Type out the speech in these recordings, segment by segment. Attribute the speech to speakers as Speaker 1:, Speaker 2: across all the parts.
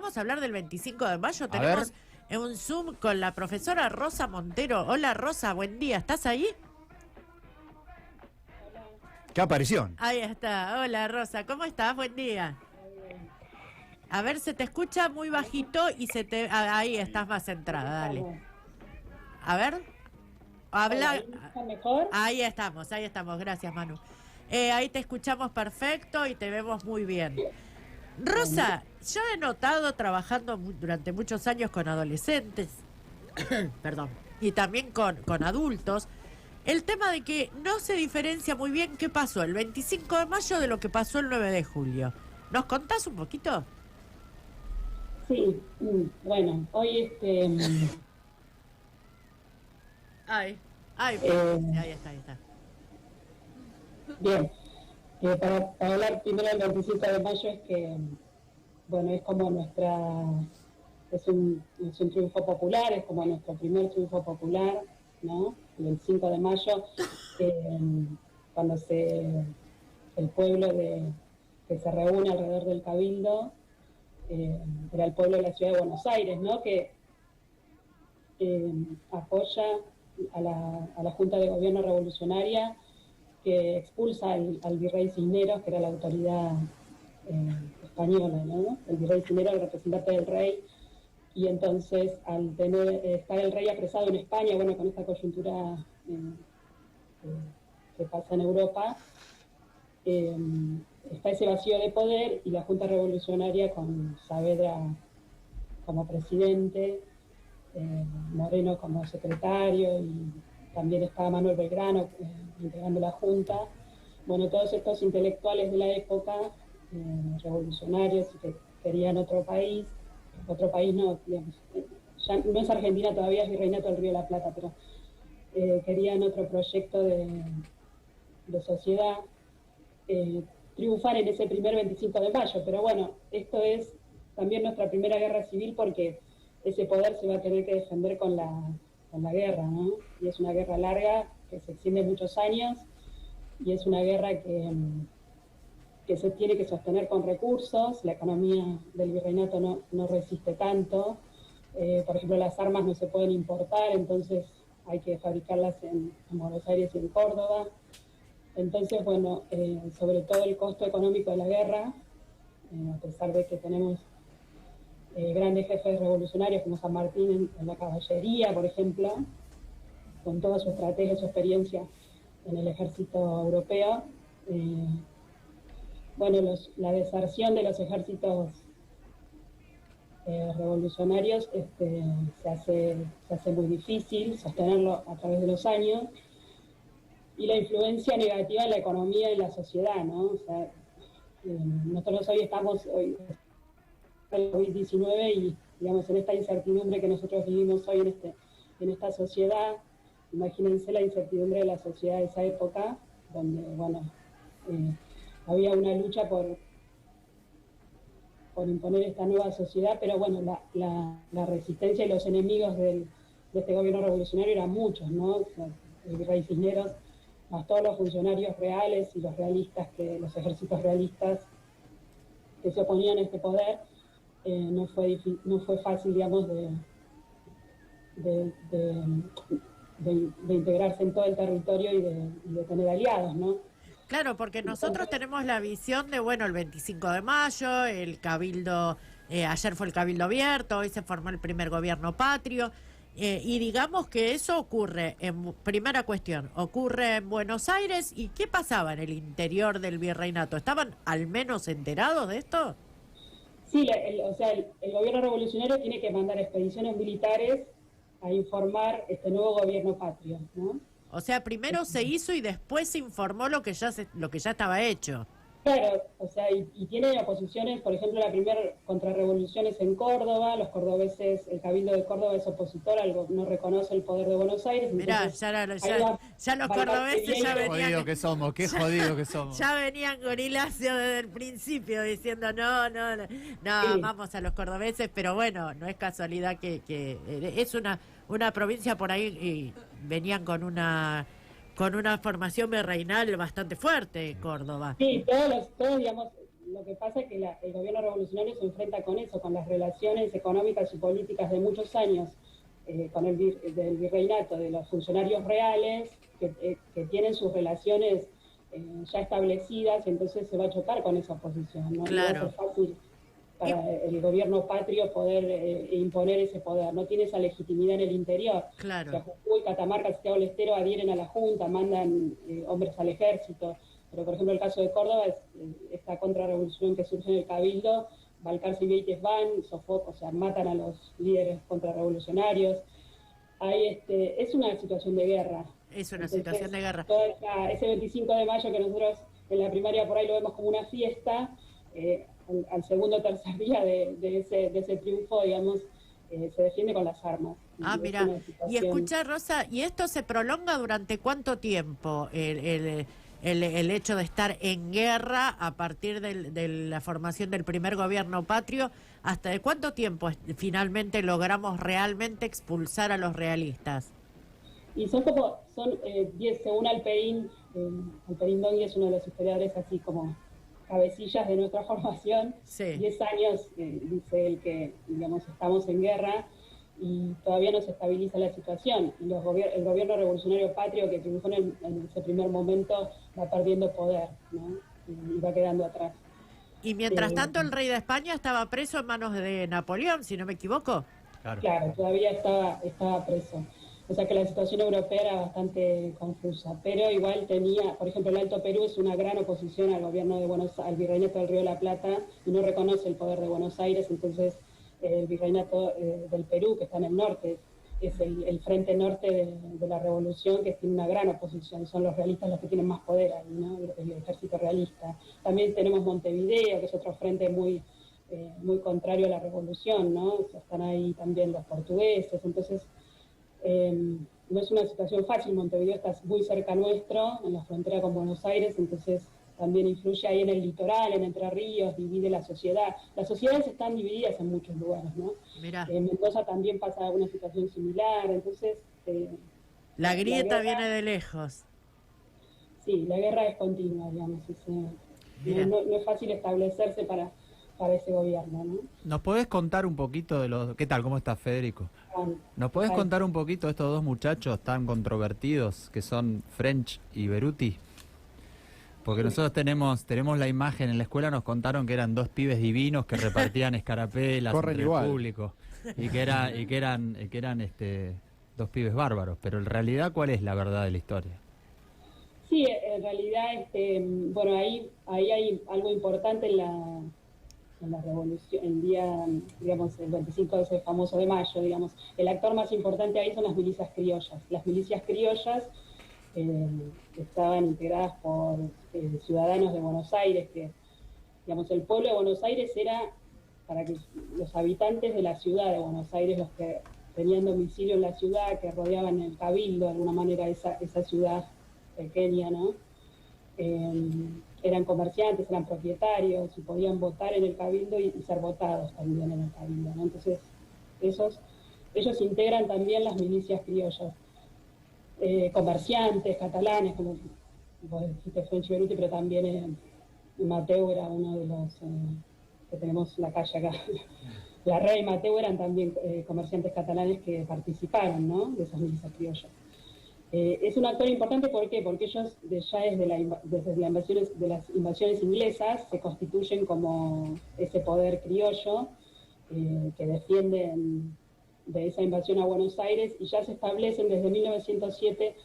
Speaker 1: vamos a hablar del 25 de mayo.
Speaker 2: A
Speaker 1: Tenemos
Speaker 2: ver.
Speaker 1: un Zoom con la profesora Rosa Montero. Hola Rosa, buen día. ¿Estás ahí?
Speaker 2: ¿Qué aparición?
Speaker 1: Ahí está. Hola Rosa, ¿cómo estás? Buen día. A ver, se te escucha muy bajito y se te... ahí estás más centrada, dale. A ver, habla...
Speaker 3: ¿Ahí está mejor?
Speaker 1: Ahí estamos. Gracias, Manu. Ahí te escuchamos perfecto y te vemos muy bien. Rosa, yo he notado trabajando durante muchos años con adolescentes, perdón, y también con adultos, el tema de que no se diferencia muy bien qué pasó el 25 de mayo de lo que pasó el 9 de julio. ¿Nos contás un poquito?
Speaker 3: Sí, bueno, hoy
Speaker 1: Ahí está.
Speaker 3: bien, para hablar primero del 25 de mayo es que, bueno, es como es un triunfo popular, es como nuestro primer triunfo popular, ¿no? El 5 de mayo, cuando el pueblo que se reúne alrededor del Cabildo, era el pueblo de la ciudad de Buenos Aires, ¿no? Que apoya a la Junta de Gobierno Revolucionaria, que expulsa al virrey Cisneros, que era la autoridad española, ¿no? El virrey Cisneros, el representante del rey, y entonces al estar el rey apresado en España, bueno, con esta coyuntura que pasa en Europa, está ese vacío de poder y la Junta Revolucionaria con Saavedra como presidente, Moreno como secretario y también estaba Manuel Belgrano integrando la Junta. Bueno, todos estos intelectuales de la época, revolucionarios que querían otro país no, digamos, ya no es Argentina todavía, es Virreinato del Río de la Plata, pero querían otro proyecto de sociedad, triunfar en ese primer 25 de mayo, pero bueno, esto es también nuestra primera guerra civil porque ese poder se va a tener que defender con la guerra, ¿no? Y es una guerra larga que se extiende muchos años y es una guerra que se tiene que sostener con recursos. La economía del virreinato no resiste tanto. Por ejemplo, las armas no se pueden importar, entonces hay que fabricarlas en Buenos Aires y en Córdoba. Entonces, bueno, sobre todo el costo económico de la guerra, a pesar de que tenemos grandes jefes revolucionarios como San Martín en la caballería, por ejemplo, con toda su estrategia, su experiencia en el ejército europeo. Bueno, la deserción de los ejércitos revolucionarios se hace muy difícil sostenerlo a través de los años, y la influencia negativa en la economía y en la sociedad, ¿no? O sea, nosotros hoy estamos en el COVID-19 y, digamos, en esta incertidumbre que nosotros vivimos hoy en esta sociedad. Imagínense la incertidumbre de la sociedad de esa época, donde, bueno, había una lucha por imponer esta nueva sociedad, pero bueno, la resistencia y los enemigos de este gobierno revolucionario eran muchos, ¿no? O sea, el virrey Cisneros, más todos los funcionarios reales y los realistas, los ejércitos realistas que se oponían a este poder. No fue fácil, digamos, de integrarse en todo el territorio y de tener aliados, ¿no?
Speaker 1: Claro, porque nosotros tenemos la visión de, bueno, el 25 de mayo, el cabildo, ayer fue el cabildo abierto, hoy se formó el primer gobierno patrio, y digamos que eso ocurre, primera cuestión, ocurre en Buenos Aires. ¿Y qué pasaba en el interior del virreinato? ¿Estaban al menos enterados de esto?
Speaker 3: Sí, o sea, el gobierno revolucionario tiene que mandar expediciones militares a informar este nuevo gobierno patrio, ¿no?
Speaker 1: O sea, primero se hizo y después se informó lo que ya estaba hecho.
Speaker 3: Claro, o sea, y tiene oposiciones, por ejemplo, la primera contrarrevolución es en Córdoba, los cordobeses, el Cabildo de Córdoba es opositor, no reconoce el poder de Buenos Aires.
Speaker 1: Mirá, ya los cordobeses ya venían...
Speaker 2: Qué jodido que somos, qué jodido que somos.
Speaker 1: Ya venían goriláceos desde el principio diciendo no,
Speaker 3: Sí.
Speaker 1: vamos a los cordobeses, pero bueno, no es casualidad que es una provincia por ahí y venían con una formación virreinal bastante fuerte, Córdoba.
Speaker 3: Sí, todos, digamos, lo que pasa es que el gobierno revolucionario se enfrenta con eso, con las relaciones económicas y políticas de muchos años, con del virreinato, de los funcionarios reales, que tienen sus relaciones ya establecidas, entonces se va a chocar con esa oposición, ¿no?
Speaker 1: Claro.
Speaker 3: No va a ser fácil para el gobierno patrio poder imponer ese poder, no tiene esa legitimidad en el interior.
Speaker 1: Claro.
Speaker 3: O sea, Jujuy, Catamarca, Santiago del Estero adhieren a la Junta, mandan hombres al ejército, pero por ejemplo el caso de Córdoba es esta contrarrevolución que surge en el Cabildo, Balcarce y Vieites van, sofocan, o sea, matan a los líderes contrarrevolucionarios. Es una situación de guerra.
Speaker 1: Es una situación de guerra.
Speaker 3: Ese 25 de mayo que nosotros en la primaria por ahí lo vemos como una fiesta, al segundo o tercer día de ese triunfo, digamos, se defiende con las armas.
Speaker 1: Ah, mira. Y escucha, Rosa, ¿y esto se prolonga durante cuánto tiempo? El hecho de estar en guerra a partir de la formación del primer gobierno patrio, ¿hasta de cuánto tiempo finalmente logramos realmente expulsar a los realistas?
Speaker 3: Y son 10, según Alperín Dongui es uno de los historiadores así como cabecillas de nuestra formación, sí. 10 años, dice él, que digamos estamos en guerra y todavía no se estabiliza la situación. Y el gobierno revolucionario patrio que triunfó en ese primer momento va perdiendo poder, ¿no? Y va quedando atrás.
Speaker 1: Y mientras tanto el rey de España estaba preso en manos de Napoleón, si no me equivoco.
Speaker 3: Claro, todavía estaba preso. O sea que la situación europea era bastante confusa, pero igual tenía, por ejemplo, el Alto Perú es una gran oposición al gobierno de al virreinato del Río de la Plata y no reconoce el poder de Buenos Aires, entonces el virreinato del Perú, que está en el norte, es el frente norte de la revolución, que tiene una gran oposición, son los realistas los que tienen más poder ahí, ¿no? El ejército realista. También tenemos Montevideo, que es otro frente muy contrario a la revolución, ¿no? O sea, están ahí también los portugueses, entonces no es una situación fácil. Montevideo está muy cerca nuestro, en la frontera con Buenos Aires, entonces también influye ahí en el litoral, en Entre Ríos, divide la sociedad. Las sociedades están divididas en muchos lugares, ¿no? En Mendoza también pasa una situación similar, entonces...
Speaker 1: la grieta viene de lejos.
Speaker 3: Sí, la guerra es continua, digamos. No es fácil establecerse para ese gobierno, ¿no?
Speaker 2: ¿Nos podés contar un poquito de los... ¿Qué tal? ¿Cómo estás, Federico? ¿Nos podés contar un poquito de estos dos muchachos tan controvertidos que son French y Beruti? Porque nosotros tenemos la imagen, en la escuela nos contaron que eran dos pibes divinos que repartían escarapelas entre el público y que eran dos pibes bárbaros, pero en realidad, ¿cuál es la verdad de la historia?
Speaker 3: Sí, en realidad, bueno, ahí hay algo importante en la revolución, el día, digamos, el 25 de ese famoso de mayo, digamos, el actor más importante ahí son las milicias criollas. Las milicias criollas estaban integradas por ciudadanos de Buenos Aires, que, digamos, el pueblo de Buenos Aires era para que los habitantes de la ciudad de Buenos Aires, los que tenían domicilio en la ciudad, que rodeaban el cabildo, de alguna manera, esa ciudad pequeña, ¿no? Eran comerciantes, eran propietarios y podían votar en el cabildo y ser votados también en el cabildo, ¿no? Entonces, ellos integran también las milicias criollas. Comerciantes catalanes, como vos dijiste French y Beruti, pero también Mateu era uno de los que tenemos la calle acá. La Rey y Mateu eran también comerciantes catalanes que participaron, ¿no? De esas milicias criollas. Es un actor importante, ¿por qué? Porque ellos ya desde las invasiones inglesas se constituyen como ese poder criollo que defienden de esa invasión a Buenos Aires, y ya se establecen desde 1907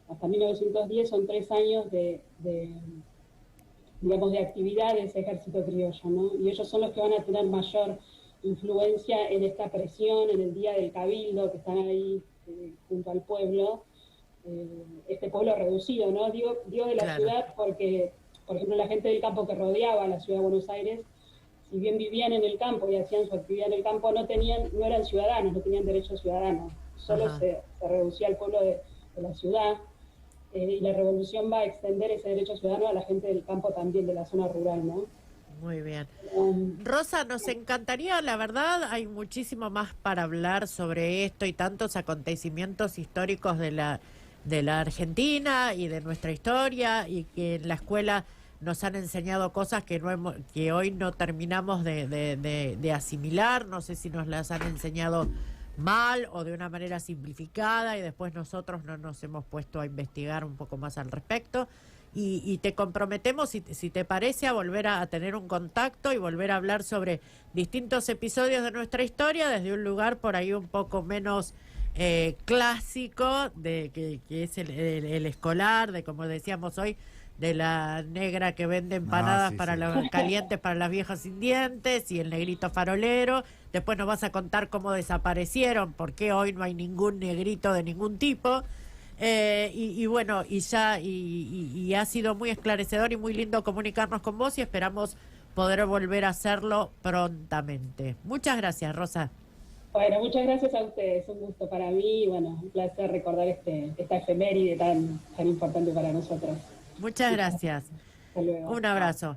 Speaker 3: hasta 1910, son 3 años digamos, de actividad de ese ejército criollo, ¿no? Y ellos son los que van a tener mayor influencia en esta presión, en el día del cabildo, que están ahí junto al pueblo, este pueblo reducido, ¿no? Digo de la ciudad porque, por ejemplo, la gente del campo que rodeaba a la ciudad de Buenos Aires, si bien vivían en el campo y hacían su actividad en el campo, no eran ciudadanos, no tenían derechos ciudadanos, solo se reducía al pueblo de la ciudad, y la revolución va a extender ese derecho ciudadano a la gente del campo también, de la zona rural, ¿no?
Speaker 1: Muy bien. Rosa, nos encantaría, la verdad, hay muchísimo más para hablar sobre esto y tantos acontecimientos históricos de la Argentina y de nuestra historia, y que en la escuela nos han enseñado cosas que que hoy no terminamos de asimilar. No sé si nos las han enseñado mal o de una manera simplificada y después nosotros no nos hemos puesto a investigar un poco más al respecto. Y te comprometemos, si te parece, a volver a tener un contacto y volver a hablar sobre distintos episodios de nuestra historia desde un lugar por ahí un poco menos clásico, que es el escolar, de como decíamos hoy, de la negra que vende empanadas para los calientes para las viejas sin dientes y el negrito farolero. Después nos vas a contar cómo desaparecieron, por qué hoy no hay ningún negrito de ningún tipo. Y bueno, y ha sido muy esclarecedor y muy lindo comunicarnos con vos y esperamos poder volver a hacerlo prontamente. Muchas gracias, Rosa.
Speaker 3: Bueno, muchas gracias a ustedes, un gusto para mí y bueno, un placer recordar esta efeméride tan importante para nosotros.
Speaker 1: Muchas gracias.
Speaker 3: Hasta luego.
Speaker 1: Un abrazo.